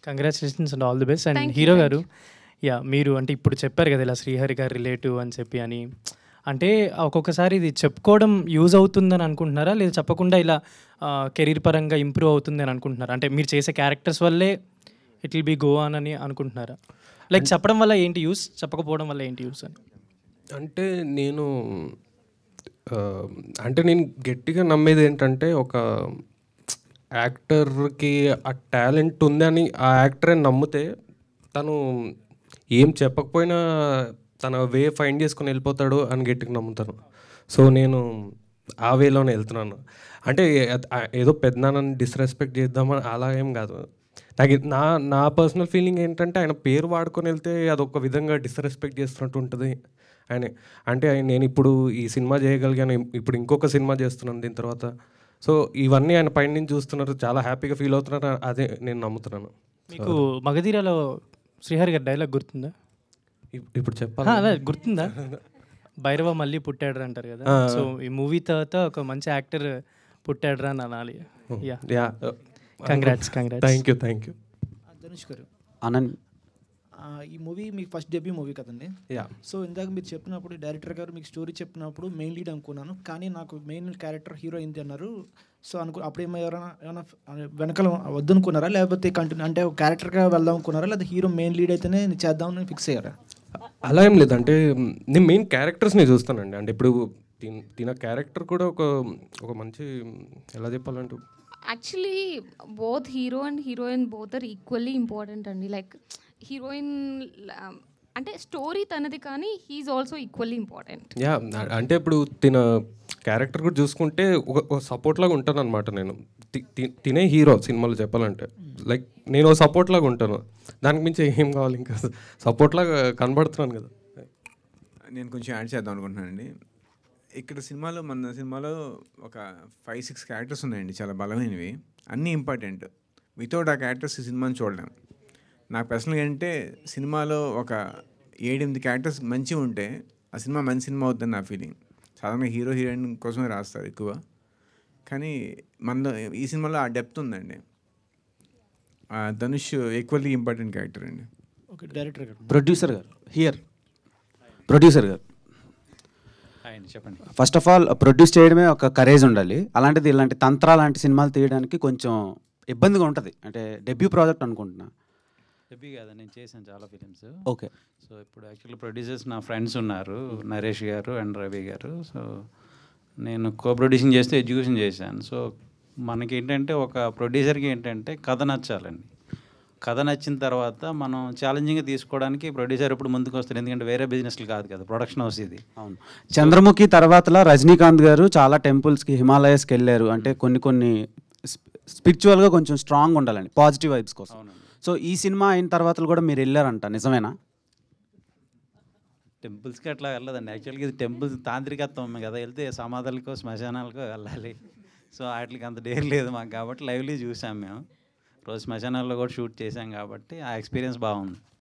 Congratulations and all the best. And thank you hero thank గారు, you. మీరు అంటే ఇప్పుడు చెప్పారు కదా ఇలా శ్రీహరి గారు రిలేటివ్ అని చెప్పి అని. అంటే ఒక్కొక్కసారి ఇది చెప్పుకోవడం యూజ్ అవుతుందని అనుకుంటున్నారా, లేదా చెప్పకుండా ఇలా కెరీర్ పరంగా ఇంప్రూవ్ అవుతుంది అని అనుకుంటున్నారా? అంటే మీరు చేసే క్యారెక్టర్స్ వల్లే it will be go on అని అనుకుంటున్నారా? లైక్ చెప్పడం వల్ల ఏంటి యూస్, చెప్పకపోవడం వల్ల ఏంటి యూస్ అని? అంటే నేను అంటే నేను గట్టిగా నమ్మేది ఏంటంటే, ఒక యాక్టర్కి ఆ టాలెంట్ ఉందని ఆ యాక్టరే నమ్మితే తను ఏం చెప్పకపోయినా తన వే ఫైండ్ చేసుకొని వెళ్ళిపోతాడు అని గట్టిగా నమ్ముతాను. సో నేను ఆ వేలోనే వెళ్తున్నాను. అంటే ఏదో పెద్దనాన్నని డిస్రెస్పెక్ట్ చేద్దామని అలా ఏం కాదు. నాకు నా నా పర్సనల్ ఫీలింగ్ ఏంటంటే, ఆయన పేరు వాడుకొని వెళ్తే అదొక విధంగా డిస్రెస్పెక్ట్ చేస్తున్నట్టు ఉంటుంది. నేను ఇప్పుడు ఈ సినిమా చేయగలిగాను, ఇప్పుడు ఇంకొక సినిమా చేస్తున్నాను దీని తర్వాత. సో ఇవన్నీ ఆయన పైన నుంచి చూస్తున్నారు, చాలా హ్యాపీగా ఫీల్ అవుతున్నారు. అదే నేను నమ్ముతున్నాను. మీకు మగధీరలో శ్రీహరి గారి డైలాగ్ గుర్తుందా? ఇప్పుడు చెప్పాలి, అదే గుర్తుందా? భైరవ మళ్ళీ పుట్టాడు అంటారు కదా. సో ఈ మూవీ తర్వాత ఒక మంచి యాక్టర్ పుట్టాడు అని అనాలి. Yeah, congrats. Thank you. Dhanush గారు, ఆనంద్, ఈ మూవీ మీకు ఫస్ట్ డెబ్యూ మూవీ కదండి. యా. సో ఇందాక మీరు చెప్పినప్పుడు డైరెక్టర్ గారు మీకు స్టోరీ చెప్పినప్పుడు మెయిన్ లీడ్ అనుకున్నాను, కానీ నాకు మెయిన్ క్యారెక్టర్ హీరో అయింది అన్నారు. సో అప్పుడు ఏమైనా వెనకాల వద్దనుకున్నారా, లేకపోతే కంటిన్యూ అంటే ఒక క్యారెక్టర్గా వెళ్దాం అనుకున్నారా, లేదా హీరో మెయిన్ లీడ్ అయితేనే చేద్దామని ఫిక్స్ అయ్యారా? అలా ఏం లేదు. అంటే నేను మెయిన్ క్యారెక్టర్స్ని చూస్తానండి. అంటే ఇప్పుడు తిన క్యారెక్టర్ కూడా ఒక మంచి, ఎలా చెప్పాలంటే, actually both hero and heroine both are equally important అండి. లైక్ హీరోయిన్ అంటే స్టోరీ తనది, కానీ he is also equally important. Yeah. అంటే ఇప్పుడు తిన క్యారెక్టర్ కూడా చూసుకుంటే ఒక సపోర్ట్ లాగా ఉంటాను అనమాట. నేను తినే హీరో సినిమాలో చెప్పాలంటే, లైక్ నేను సపోర్ట్ లాగా ఉంటాను. దానికి మించి ఏం కావాలి, ఇంకా సపోర్ట్ లాగా కనబడుతున్నాను కదా. నేను కొంచెం యాడ్ చేద్దాం అనుకుంటున్నానండి. ఇక్కడ మన సినిమాలో ఒక 5-6 క్యారెక్టర్స్ ఉన్నాయండి, చాలా బలమైనవి, అన్నీ ఇంపార్టెంట్. వితౌట్ ఆ క్యారెక్టర్స్ ఈ సినిమాని చూడలేం. నాకు పర్సనల్గా ఏంటంటే, సినిమాలో ఒక 7-8 క్యారెక్టర్స్ మంచిగా ఉంటే ఆ సినిమా మంచి సినిమా అవుతుందని నా ఫీలింగ్. సాధారణంగా హీరో హీరోయిన్ కోసమే రాస్తారు ఎక్కువ, కానీ మనలో ఈ సినిమాలో ఆ డెప్త్ ఉందండి. ధనుష్ ఈక్వల్లీ ఇంపార్టెంట్ క్యారెక్టర్ అండి. ఓకే, డైరెక్టర్ గారు. ప్రొడ్యూసర్ గారు చెప్పండి. ఫస్ట్ ఆఫ్ ఆల్ ప్రొడ్యూస్ చేయడమే ఒక కరేజ్ ఉండాలి. అలాంటిది ఇలాంటి తంత్ర లాంటి సినిమాలు తీయడానికి కొంచెం ఇబ్బందిగా ఉంటుంది. అంటే డెబ్యూ ప్రాజెక్ట్ అనుకుంటున్నా. డెబ్యూ కాదు, నేను చేశాను చాలా ఫిలిమ్స్. ఓకే. సో ఇప్పుడు యాక్చువల్లీ ప్రొడ్యూసర్స్ నా ఫ్రెండ్స్ ఉన్నారు, నరేష్ గారు అండ్ రవి గారు. సో నేను కో ప్రొడ్యూసింగ్ చేస్తే ఎడ్యుకేషన్ చేశాను. సో మనకి ఏంటంటే, ఒక ప్రొడ్యూసర్కి ఏంటంటే కథ నచ్చాలండి. కథ నచ్చిన తర్వాత మనం ఛాలెంజింగ్గా తీసుకోవడానికి ప్రొడ్యూసర్ ఇప్పుడు ముందుకు వస్తారు. ఎందుకంటే వేరే బిజినెస్లు కాదు కదా, ప్రొడక్షన్ హౌస్ ఇది. అవును. చంద్రముఖి తర్వాతలా రజనీకాంత్ గారు చాలా టెంపుల్స్కి, హిమాలయస్కి వెళ్ళారు. అంటే కొన్ని స్పిరిచువల్గా కొంచెం స్ట్రాంగ్ ఉండాలండి, పాజిటివ్ వైబ్స్ కోసం. సో ఈ సినిమా అయిన తర్వాత కూడా మీరు వెళ్ళారంట, నిజమేనా? టెంపుల్స్కి అట్లా వెళ్ళదండి. యాక్చువల్గా ఇది టెంపుల్స్ తాంత్రికత్వం కదా, వెళ్తే సమాధులకో శ్మశానాలకో వెళ్ళాలి. సో వాటికి అంత డేర్ లేదు మాకు, కాబట్టి లైవ్లీ చూసాం మేము. రోజు శ్మశానాల్లో కూడా షూట్ చేసాం కాబట్టి ఆ ఎక్స్పీరియన్స్ బాగుంది.